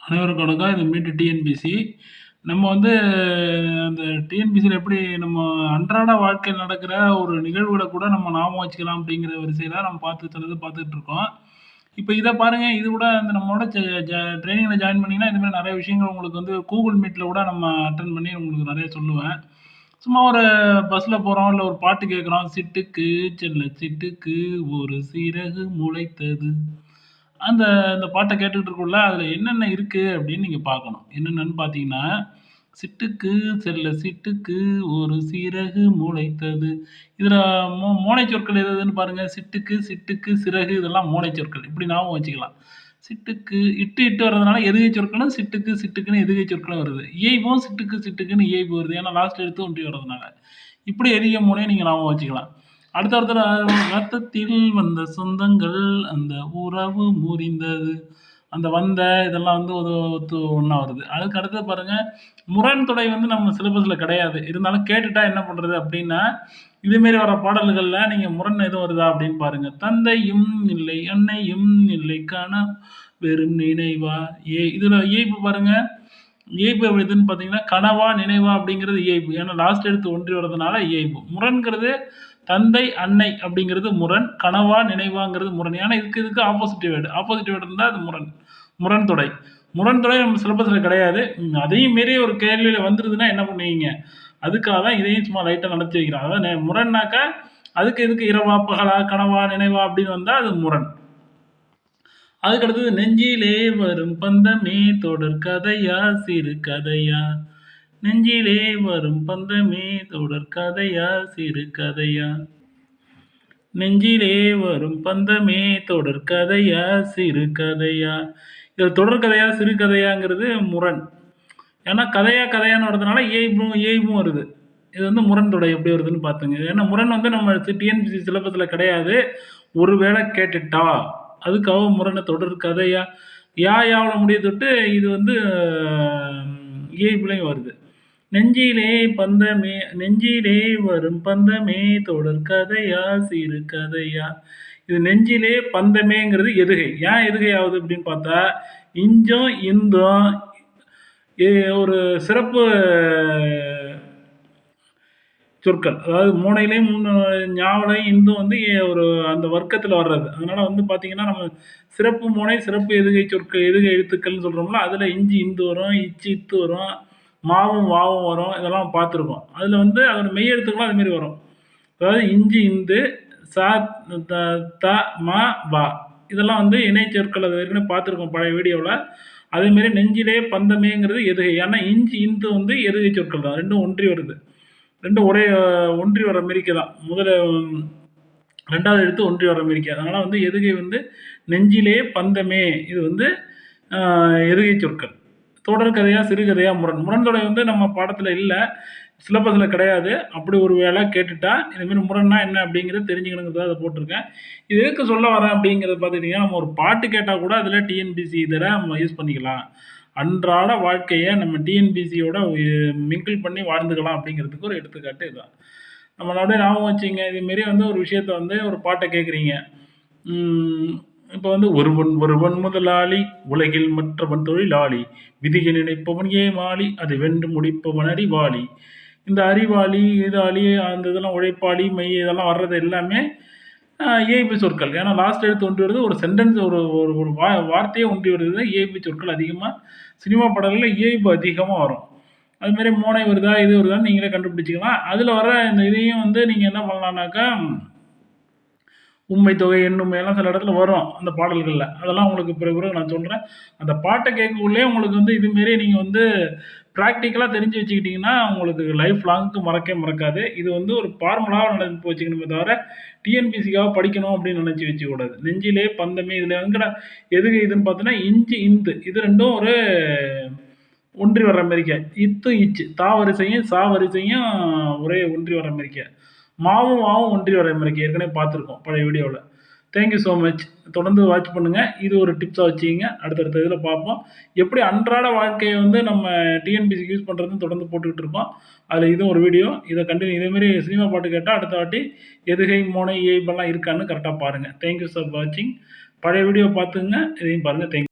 அனைவருக்கும் வணக்கம். இது மீட்டு டிஎன்பிசி. நம்ம வந்து அந்த டிஎன்பிசில எப்படி நம்ம அன்றாட வாழ்க்கையில நடக்கிற ஒரு நிகழ்வுகள கூட நம்ம ஞாபகம் வச்சுக்கலாம் அப்படிங்கிற வரிசையில நம்ம சிலது பார்த்துட்டு இருக்கோம். இப்ப இத பாருங்க, இது கூட அந்த நம்மோட ஜ ஜ ட்ரெய்னிங்ல ஜாயின் பண்ணீங்கன்னா, இந்த மாரி நெறைய விஷயங்கள் உங்களுக்கு வந்து Google Meetல கூட நம்ம அட்டெண்ட் பண்ணி உங்களுக்கு நெறைய சொல்லுவேன். சும்மா ஒரு பஸ்ல போறோம், இல்ல ஒரு பாட்டு கேட்குறோம். சிட்டுக்கு செல்ல சிட்டுக்கு ஒரு சிறகு முளைத்தது. அந்த அந்த பாட்ட கேட்டுட்டு இருக்கக்குள்ள, அதில என்னென்ன இருக்கு அப்படின்னு நீங்க பார்க்கணும். என்னென்னன்னு பார்த்தீங்கன்னா, "சிட்டுக்கு செல்ல சிட்டுக்கு ஒரு சிறகு முளைத்தது." இதில மோனைச் சொற்கள் எது எதுன்னு பாருங்க. சிட்டுக்கு, சிட்டுக்கு, சிறகு இதெல்லாம் மோனைச் சொற்கள். இப்படி ஞாபகம் வச்சுக்கலாம். சிட்டுக்கு இட்டு, இட்டு வர்றதுனால எதுகை சொற்களும் சிட்டுக்கு, சிட்டுக்குன்னு எதுகை சொற்களும் வருது. இயைபும் சிட்டுக்கு, சிட்டுக்குன்னு இயைபு வருது. ஏன்னா லாஸ்ட் எழுத்து ஒன்றி வர்றதுனால. இப்படி எளிய மோனைய நீங்க ஞாபகம் வச்சுக்கலாம். அடுத்த இடத்துல ரத்தத்தில் வந்த சொந்தங்கள் அந்த உறவு முறிந்தது. அந்த வந்த இதெல்லாம் வந்து ஒரு ஒத்து ஒண்ணா வருது. அதுக்கு அடுத்தது பாருங்க, முரண் தொடை வந்து நம்ம சிலபஸ்ல கிடையாது. இருந்தாலும் கேட்டுட்டா என்ன பண்றது அப்டின்னா, இது மாரி வர பாடல்கள்ல நீங்க முரண் எதுவும் வருதா அப்டின்னு பாருங்க. தந்தையும் இல்லை, அன்னையும் இல்லை வெறும் நினைவா இதுல இயைபு பாருங்க. இயைபு எதுன்னு பார்த்தீங்கன்னா, கனவா, நினைவா அப்படிங்கிறது இயைபு. ஏன்னா லாஸ்ட் எழுத்து ஒன்றி வரதுனால இயைபு. முரண்ங்கிறது தந்தை, அன்னை அப்படிங்கிறது முரண். கனவா, நினைவாங்கிறது முரண். ஏன்னா இதுக்கு ஆப்போசிட் வேர்ட். ஆப்போசிட் வேர்ட் இருந்தா அது முரண். முரண் தொடை. முரண் தொடை நம்ம சிலபஸ்ல கிடையாது. அதையும் மீறி ஒரு கேள்வியில வந்துருதுன்னா என்ன பண்ணுவீங்க? அதுக்காக தான் இதையும் சும்மா லைட்டா நடத்தி வைக்கிறேன். அதாவது முரண்னாக்கா, அதுக்கு இதுக்கு இரவா, பகலா, கனவா, நினைவா அப்படின்னு வந்தா அது முரண். அதுக்கு அடுத்தது நெஞ்சிலே வரும் பந்தமே தொடர் கதையா சிறு கதையா நெஞ்சிலே வரும் பந்தமே தொடர் கதையா சிறு கதையா நெஞ்சிலே வரும் பந்தமே தொடர் கதையா சிறு கதையா இது தொடர் கதையா சிறு கதையாங்கிறது முரண். ஏன்னா கதையா கதையான்னு வரதுனால ஏய்பும் வருது. இது வந்து முரண் தொடை எப்படி வருதுன்னு பார்த்துங்க. ஏன்னா முரண் வந்து நம்ம டிஎன்பிசி சிலபஸில் கிடையாது. ஒருவேளை கேட்டுட்டா அதுக்காக முரண தொடர் கதையா யாவில் முடிய தொட்டு இது வந்து இயைபுலையும் வருது. நெஞ்சிலே பந்தமே நெஞ்சிலே வரும் பந்தமே தொடர் கதையா சிறு கதையா இது நெஞ்சிலே பந்தமேங்கிறது எதுகை. ஏன் எதுகை ஆகுது அப்படின்னு பார்த்தா இஞ்சும் இந்தும் ஒரு சிறப்பு சொற்கள். அதாவது மூணையிலையும் ஞாவலையும் இந்தும் வந்து ஒரு அந்த வர்க்கத்தில் வர்றது. அதனால வந்து பார்த்தீங்கன்னா, நம்ம சிறப்பு மூனை, சிறப்பு எதுகை சொற்கள், எதுகை எழுத்துக்கள்னு சொல்றோம்ல, அதில இஞ்சி இந்து வரும், இச்சு இத்து வரும், மாவும் வாவும் வரும். இதெல்லாம் பார்த்துருக்கோம். அதில வந்து அதோட மெய் எழுத்துக்களும் அதுமாரி வரும். அதாவது இஞ்சி இந்து, ச, த, த, ம, ப. இதெல்லாம் வந்து இணை சொற்கள். அது ஏற்கனவே பார்த்துருக்கோம் பழைய வீடியோவில். அதேமாரி நெஞ்சிலே பந்தமேங்கிறது எதுகை. ஏன்னா இஞ்சி இந்து வந்து எதுகை சொற்கள் தான். ரெண்டும் ஒன்றி வருது. ரெண்டும் ஒரே ஒன்றி வர மாரிக்கு தான். முதல்ல 2வது எழுத்து ஒன்றி வர மாரிக்கு. அதனால வந்து எதுகை வந்து நெஞ்சிலே பந்தமே இது வந்து எதுகை சொற்கள். தொடர் கதையா, சிறுகதையா, முரண். முரண் தொடை வந்து நம்ம பாடத்துல இல்ல. சிலபஸ்ல கிடையாது. அப்படி ஒரு வேளை கேட்டுட்டா, இதுமாரி முரண்னா என்ன அப்படிங்கிறது தெரிஞ்சுக்கணுங்கிறதுக்காக அத போட்டிருக்கேன். இது எதுக்கு சொல்ல வரேன் அப்படிங்கிறது பார்த்துக்கிட்டீங்கன்னா, நம்ம ஒரு பாட்டு கேட்டா கூட அதில டிஎன்பிசி இதில நம்ம யூஸ் பண்ணிக்கலாம். அன்றாட வாழ்க்கைய நம்ம டிஎன்பிசியோட மிங்கிள் பண்ணி வாழ்ந்துக்கலாம் அப்படிங்கிறதுக்கு ஒரு எடுத்துக்காட்டு இதுதான். நம்மளோட ஞாபகம் வச்சுங்க. இதுமாரி வந்து ஒரு விஷயத்த வந்து ஒரு பாட்ட கேட்குறீங்க. இப்போ வந்து ஒருவன் முதலாளி, உலகில் மற்றவன் தொழிலாளி, விதியை நினைப்பவன் ஏமாளி, அதை வென்று முடிப்பவன் அறிவாளி. இந்த அறிவாளி, இதாளி, அந்த இதெல்லாம் உழைப்பாளி, மெய் இதெல்லாம் வர்றது எல்லாமே இயைபு சொற்கள். ஏன்னா லாஸ்ட் எழுத்து ஒன்றி வருது. ஒரு சென்டென்ஸ் ஒரு ஒரு ஒரு வார்த்தையே ஒன்றி வருது. இயைபு சொற்கள் அதிகமாக சினிமா பாடல்களில் இயைபு அதிகமாக வரும். அதுமாரி மோனை வருதா, இது வருதான்னு நீங்களே கண்டுபிடிச்சிக்கலாம். அதில் வர இந்த இதையும் வந்து நீங்கள் என்ன பண்ணலான்னாக்கா, உண்மை தொகை, எண்ணுமை எல்லாம் சில இடத்துல வரும் அந்த பாடல்கள்ல. அதெல்லாம் உங்களுக்கு பிறகு நான் சொல்றேன். அந்த பாட்ட கேட்கக்குள்ளயே உங்களுக்கு வந்து இதுமாரி நீங்க வந்து பிராக்டிகலா தெரிஞ்சு வச்சுக்கிட்டீங்கன்னா, உங்களுக்கு லைஃப் லாங்க்கு மறக்கவே மறக்காது. இது வந்து ஒரு ஃபார்முலாவா நினைப்பு வச்சுக்கணுமே தவிர, டிஎன்பிசிக்காக படிக்கணும் அப்படின்னு நினைச்சு வச்சுக்கக்கூடாது. நெஞ்சிலே பந்தமே இதுல எங்கடா எதுக்கு இதுன்னு பார்த்தோன்னா, இஞ்சு, இந்து இது 2ம் ஒரு ஒன்றி வர்ற மாரிக்க. இத்து, இச்சு தா வரிசையும், சா வரிசையும் ஒரே ஒன்றி வர்ற மாரிக்க. மாவும், வாவும் ஒன்றி வர்ற மாரிக்க. ஏற்கனவே பார்த்துருக்கோம் பழைய வீடியோவுல. Thank you so much. தொடர்ந்து வாட்ச் பண்ணுங்க. இது ஒரு டிப்ஸா வச்சுக்கங்க. அடுத்தடுத்த இதில பார்ப்போம். எப்படி அன்றாட வாழ்க்கைய வந்து நம்ம டிஎன்பிசிக்கு யூஸ் பண்ணுறதுன்னு தொடர்ந்து போட்டுக்கிட்டு இருக்கோம். அதில இதுவும் ஒரு வீடியோ. இத கன்டினியூ இதேமாரி சினிமா பாட்டு கேட்டா அடுத்த வாட்டி எதுகை, மோனை, இயைபெல்லாம் இருக்கான்னு கரெக்ட்டா பாருங்க. தேங்க் யூ ஃபார் வாட்சிங். பழைய வீடியோ பார்த்துங்க. இதையும் பாருங்க. Thank you.